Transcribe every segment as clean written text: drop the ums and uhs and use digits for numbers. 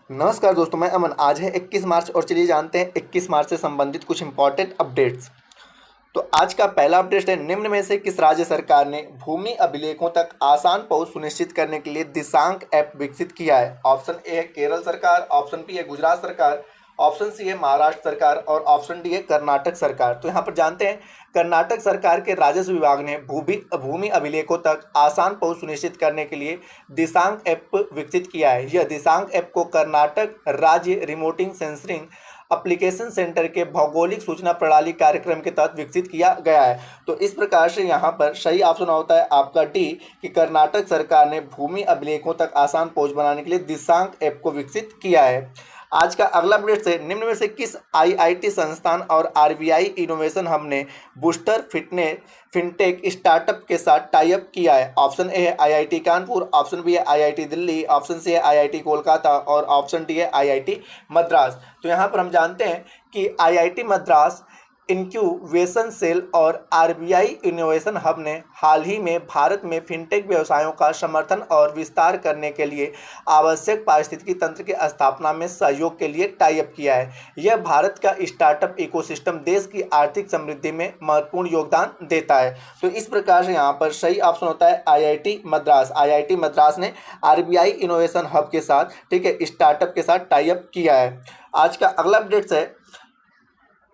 नमस्कार दोस्तों, मैं अमन। आज है 21 मार्च और चलिए जानते हैं 21 मार्च से संबंधित कुछ इंपॉर्टेंट अपडेट्स। तो आज का पहला अपडेट है, निम्न में से किस राज्य सरकार ने भूमि अभिलेखों तक आसान पहुंच सुनिश्चित करने के लिए दिशांक ऐप विकसित किया है? ऑप्शन ए है केरल सरकार, ऑप्शन बी है गुजरात सरकार, ऑप्शन सी है महाराष्ट्र सरकार और ऑप्शन डी है कर्नाटक सरकार। तो यहाँ पर जानते हैं, कर्नाटक सरकार के राजस्व विभाग ने भूमि अभिलेखों तक आसान पहुंच सुनिश्चित करने के लिए दिशांक ऐप विकसित किया है। यह दिशांक ऐप को कर्नाटक राज्य रिमोटिंग सेंसरिंग एप्लीकेशन सेंटर के भौगोलिक सूचना प्रणाली कार्यक्रम के तहत विकसित किया गया है। तो इस प्रकार से यहाँ पर सही ऑप्शन होता है आपका डी, कि कर्नाटक सरकार ने भूमि अभिलेखों तक आसान पहुंच बनाने के लिए दिशांक ऐप को विकसित किया है। आज का अगला अपडेट से, निम्न में से किस आईआईटी संस्थान और आरबीआई इनोवेशन हब ने बूस्टर फिटनेस फिनटेक स्टार्टअप के साथ टाई अप किया है? ऑप्शन ए है आईआईटी कानपुर, ऑप्शन बी है आईआईटी दिल्ली, ऑप्शन सी है आईआईटी कोलकाता और ऑप्शन डी है आईआईटी मद्रास। तो यहाँ पर हम जानते हैं कि आईआईटी मद्रास इंक्यूबेशन सेल और आरबीआई इनोवेशन हब ने हाल ही में भारत में फिनटेक व्यवसायों का समर्थन और विस्तार करने के लिए आवश्यक पारिस्थितिकी तंत्र की स्थापना में सहयोग के लिए टाई अप किया है। यह भारत का स्टार्टअप इकोसिस्टम देश की आर्थिक समृद्धि में महत्वपूर्ण योगदान देता है। तो इस प्रकार से यहाँ पर सही ऑप्शन होता है आईआईटी मद्रास। आईआईटी मद्रास ने आरबीआई इनोवेशन हब के साथ, ठीक है, स्टार्टअप के साथ टाई अप किया है। आज का अगला अपडेट है,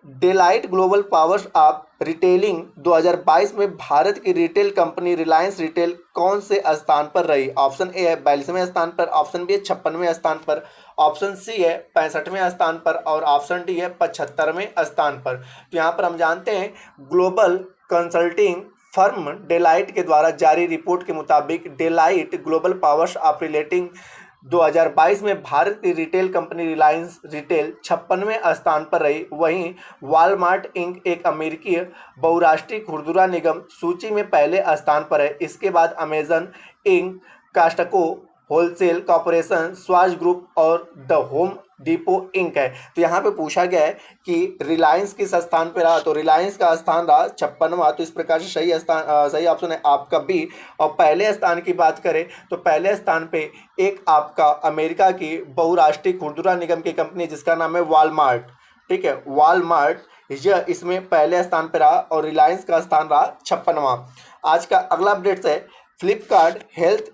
Deloitte global powers of retailing 2022 में भारत की रिटेल कंपनी रिलायंस रिटेल कौन से स्थान पर रही? ऑप्शन ए है 42वें स्थान पर, ऑप्शन बी है 56वें स्थान पर, ऑप्शन सी है 65वें स्थान पर और ऑप्शन डी है 75वें स्थान पर। तो यहाँ पर हम जानते हैं, ग्लोबल कंसल्टिंग फर्म डेलाइट के द्वारा जारी रिपोर्ट के मुताबिक Deloitte global powers of retailing 2022 में भारत की रिटेल कंपनी रिलायंस रिटेल 56वें स्थान पर रही। वहीं वॉलमार्ट इंक एक अमेरिकी बहुराष्ट्रीय खुदरा निगम सूची में पहले स्थान पर है। इसके बाद Amazon Inc, Costco wholesale corporation, स्वाज ग्रुप और द होम डिपो इंक है। तो यहाँ पे पूछा गया है कि रिलायंस किस स्थान पे रहा, तो रिलायंस का स्थान रहा 56वां। तो इस प्रकार से सही ऑप्शन है आपका बी। और पहले स्थान की बात करें तो पहले स्थान पे एक आपका अमेरिका की बहुराष्ट्रीय खुदरा निगम की कंपनी जिसका नाम है वॉलमार्ट, ठीक है, वॉलमार्ट, यह इसमें पहले स्थान पर रहा और रिलायंस का स्थान रहा 56वां। आज का अगला अपडेट है, फ्लिपकार्ट हेल्थ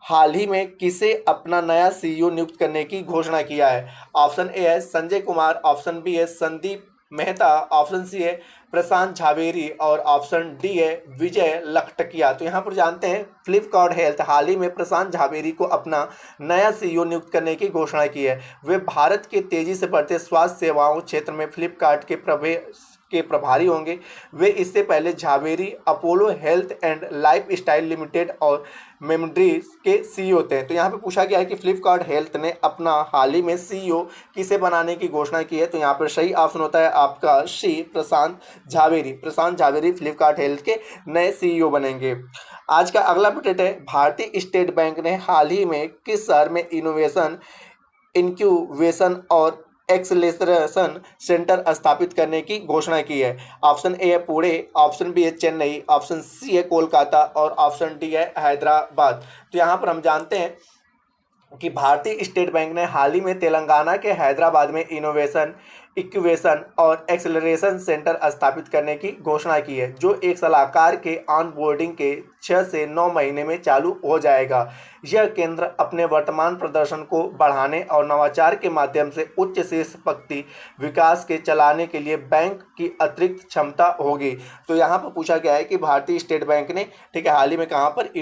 हाल ही में किसे अपना नया सीईओ नियुक्त करने की घोषणा किया है? ऑप्शन ए है संजय कुमार, ऑप्शन बी है संदीप मेहता, ऑप्शन सी है प्रशांत झावेरी और ऑप्शन डी है विजय लखटकिया। तो यहाँ पर जानते हैं, फ्लिपकार्ट हेल्थ हाल ही में प्रशांत झावेरी को अपना नया सीईओ नियुक्त करने की घोषणा की है। वे भारत के तेजी से बढ़ते स्वास्थ्य सेवाओं क्षेत्र में फ्लिपकार्ट के प्रभारी होंगे। वे इससे पहले Jhaveri Apollo health and life style limited और मेमड्रीज के सीईओ थे। तो यहाँ पे पूछा गया है कि फ्लिपकार्ट हेल्थ ने अपना हाल ही में सीईओ किसे बनाने की घोषणा की है? तो यहाँ पर सही ऑप्शन होता है आपका सी, प्रशांत झावेरी। प्रशांत झावेरी फ्लिपकार्ट हेल्थ के नए सीईओ बनेंगे। आज का अगला अपडेट है, भारतीय स्टेट बैंक ने हाल ही में किस शहर में इनोवेशन इंक्यूबेशन और एक्सेलरेशन सेंटर स्थापित करने की घोषणा की है? ऑप्शन ए है पुणे, ऑप्शन बी है चेन्नई, ऑप्शन सी है कोलकाता और ऑप्शन डी है हैदराबाद। तो यहाँ पर हम जानते हैं कि भारतीय स्टेट बैंक ने हाल ही में तेलंगाना के हैदराबाद में इनोवेशन इक्यूवेशन और एक्सेलरेशन सेंटर स्थापित करने की घोषणा की है, जो एक सलाहकार के ऑनबोर्डिंग के 6 से 9 महीने में चालू हो जाएगा। यह केंद्र अपने वर्तमान प्रदर्शन को बढ़ाने और नवाचार के माध्यम से उच्च शीर्ष पंक्ति विकास के चलाने के लिए बैंक की अतिरिक्त क्षमता होगी। तो यहाँ पर पूछा गया है कि भारतीय स्टेट बैंक ने, ठीक है, हाल ही में कहाँ पर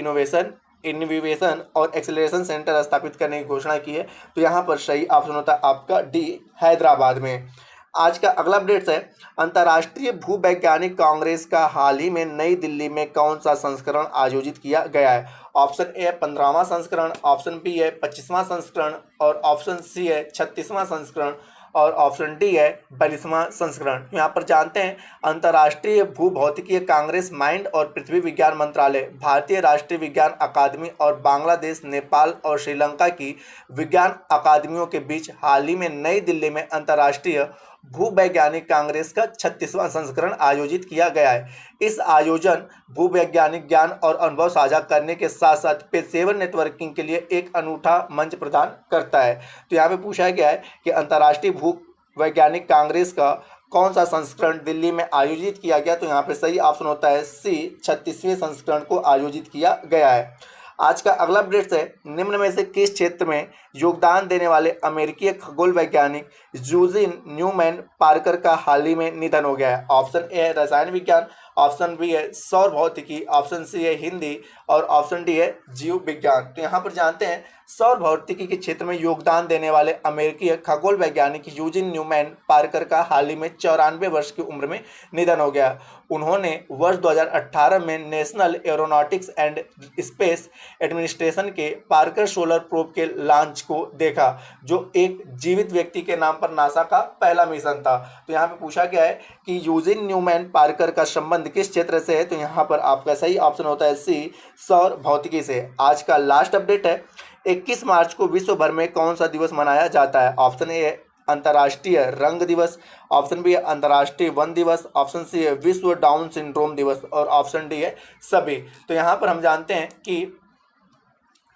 इनोवेशन और एक्सेलरेशन सेंटर स्थापित करने की घोषणा की है? तो यहाँ पर सही ऑप्शन होता है आपका डी, हैदराबाद में। आज का अगला अपडेट है, अंतर्राष्ट्रीय भूवैज्ञानिक कांग्रेस का हाल ही में नई दिल्ली में कौन सा संस्करण आयोजित किया गया है? ऑप्शन ए है 15वां संस्करण, ऑप्शन बी है 25वां संस्करण और ऑप्शन सी है 36वां संस्करण और ऑप्शन डी है 42वां संस्करण। यहाँ पर जानते हैं, अंतर्राष्ट्रीय भूभौतिकीय कांग्रेस माइंड और पृथ्वी विज्ञान मंत्रालय, भारतीय राष्ट्रीय विज्ञान अकादमी और बांग्लादेश, नेपाल और श्रीलंका की विज्ञान अकादमियों के बीच हाल ही में नई दिल्ली में अंतर्राष्ट्रीय भूवैज्ञानिक कांग्रेस का 36वां संस्करण आयोजित किया गया है। इस आयोजन भूवैज्ञानिक ज्ञान और अनुभव साझा करने के साथ साथ पेशेवर नेटवर्किंग के लिए एक अनूठा मंच प्रदान करता है। तो यहाँ पे पूछा गया है कि अंतर्राष्ट्रीय भूवैज्ञानिक कांग्रेस का कौन सा संस्करण दिल्ली में आयोजित किया गया, तो यहाँ पे सही ऑप्शन होता है सी, 36वें संस्करण को आयोजित किया गया है। आज का अगला अपडेट है, निम्न में से किस क्षेत्र में योगदान देने वाले अमेरिकी खगोल वैज्ञानिक यूजिन न्यूमैन पार्कर का हाल ही में निधन हो गया है। ऑप्शन ए है रसायन विज्ञान, ऑप्शन बी है सौर भौतिकी, ऑप्शन सी है हिंदी और ऑप्शन डी है जीव विज्ञान। तो यहाँ पर जानते हैं सौर भौतिकी के क्षेत्र में योगदान देने वाले अमेरिकी खगोल वैज्ञानिक यूजिन न्यूमैन पार्कर का हाल ही में 94 वर्ष की उम्र में निधन हो गया। उन्होंने वर्ष 2018 में national aeronautics and space administration के पार्कर सोलर प्रोब के लॉन्च को देखा, जो एक जीवित व्यक्ति के नाम पर नासा का पहला मिशन था। तो यहाँ पे पूछा गया है कि यूजिन न्यूमैन पार्कर का संबंध किस क्षेत्र से है, तो यहाँ पर आपका सही ऑप्शन होता है सी, सौर भौतिकी से। आज का लास्ट अपडेट है, 21 मार्च को विश्व भर में कौन सा दिवस मनाया जाता है। ऑप्शन ए है अंतर्राष्ट्रीय रंग दिवस, ऑप्शन बी है अंतर्राष्ट्रीय वन दिवस, ऑप्शन सी है विश्व डाउन सिंड्रोम दिवस और ऑप्शन डी है सभी। तो यहाँ पर हम जानते हैं कि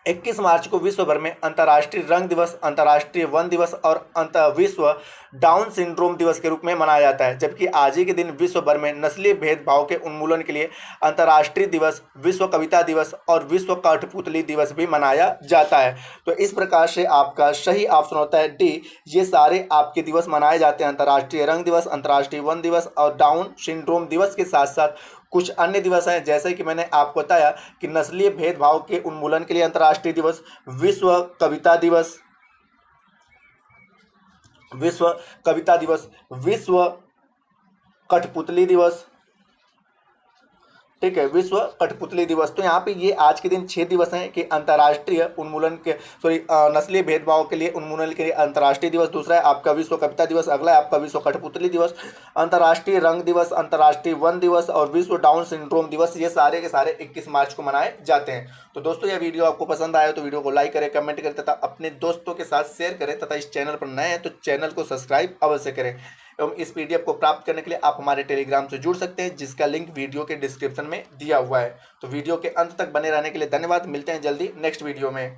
21 मार्च को विश्व भर में अंतर्राष्ट्रीय रंग दिवस, अंतर्राष्ट्रीय वन दिवस और विश्व डाउन सिंड्रोम दिवस के रूप में मनाया जाता है, जबकि आज ही के दिन विश्व भर में नस्लीय भेदभाव के उन्मूलन के लिए अंतर्राष्ट्रीय दिवस, विश्व कविता दिवस और विश्व कठपुतली दिवस भी मनाया जाता है। तो इस प्रकार से आपका सही ऑप्शन होता है डी, ये सारे आपके दिवस मनाए जाते हैं, अंतर्राष्ट्रीय रंग दिवस, अंतर्राष्ट्रीय वन दिवस और डाउन सिंड्रोम दिवस के साथ साथ कुछ अन्य दिवस हैं, जैसे कि मैंने आपको बताया कि नस्लीय भेदभाव के उन्मूलन के लिए अंतर्राष्ट्रीय दिवस, विश्व कविता दिवस, विश्व कविता दिवस, विश्व कठपुतली दिवस, ठीक है, विश्व कठपुतली दिवस। तो यहाँ पे ये आज के दिन 6 दिवस हैं कि अंतर्राष्ट्रीय उन्मूलन के नस्लीय भेदभाव के लिए उन्मूलन के लिए अंतर्राष्ट्रीय दिवस, दूसरा है आपका विश्व कविता दिवस, अगला है आपका विश्व कठपुतली दिवस, अंतर्राष्ट्रीय रंग दिवस, अंतर्राष्ट्रीय वन दिवस और विश्व डाउन सिंड्रोम दिवस। ये सारे के सारे 21 मार्च को मनाए जाते हैं। तो दोस्तों यह वीडियो आपको पसंद आया तो वीडियो को लाइक करें, कमेंट करें तथा अपने दोस्तों के साथ शेयर करें तथा इस चैनल पर नए हैं तो चैनल को सब्सक्राइब अवश्य करें। एवं इस पीडीएफ को प्राप्त करने के लिए आप हमारे टेलीग्राम से जुड़ सकते हैं, जिसका लिंक वीडियो के डिस्क्रिप्शन में दिया हुआ है। तो वीडियो के अंत तक बने रहने के लिए धन्यवाद। मिलते हैं जल्दी नेक्स्ट वीडियो में।